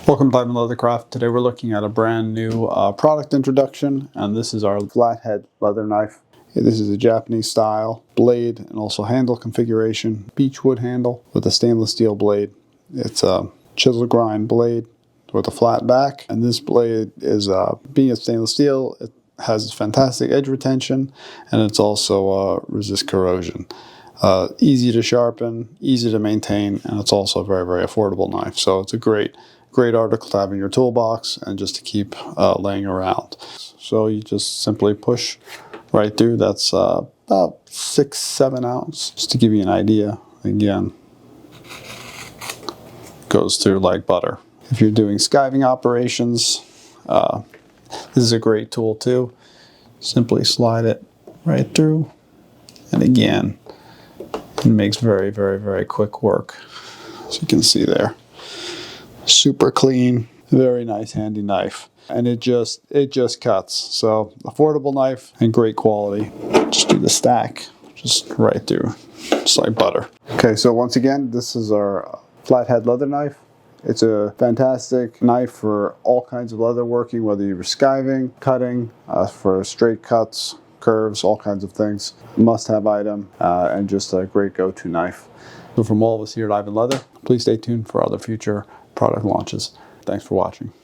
Welcome to Leathercraft. Today we're looking at a brand new product introduction, and this is our flathead leather knife. This is a Japanese style blade and also handle configuration. Beech wood handle with a stainless steel blade. It's a chisel grind blade with a flat back, and this blade is being a stainless steel. It has fantastic edge retention, and it's also resist corrosion. Easy to sharpen, easy to maintain, and it's also a very, very affordable knife. So it's a great article to have in your toolbox and just to keep laying around. So you just simply push right through. That's about 6-7 ounce, just to give you an idea. Again, goes through like butter. If you're doing skiving operations, this is a great tool too. Simply slide it right through, and again, it makes very, very, very quick work. As you can see there. Super clean, very nice handy knife, and it just cuts. So affordable knife and great quality. Just do the stack just right through, just like butter. Okay, so once again, this is our flathead leather knife. It's a fantastic knife for all kinds of leather working, whether you're skiving, cutting, for straight cuts, curves, all kinds of things. Must-have item, and just a great go-to knife. So from all of us here at Leather, please stay tuned for other future product launches. Thanks for watching.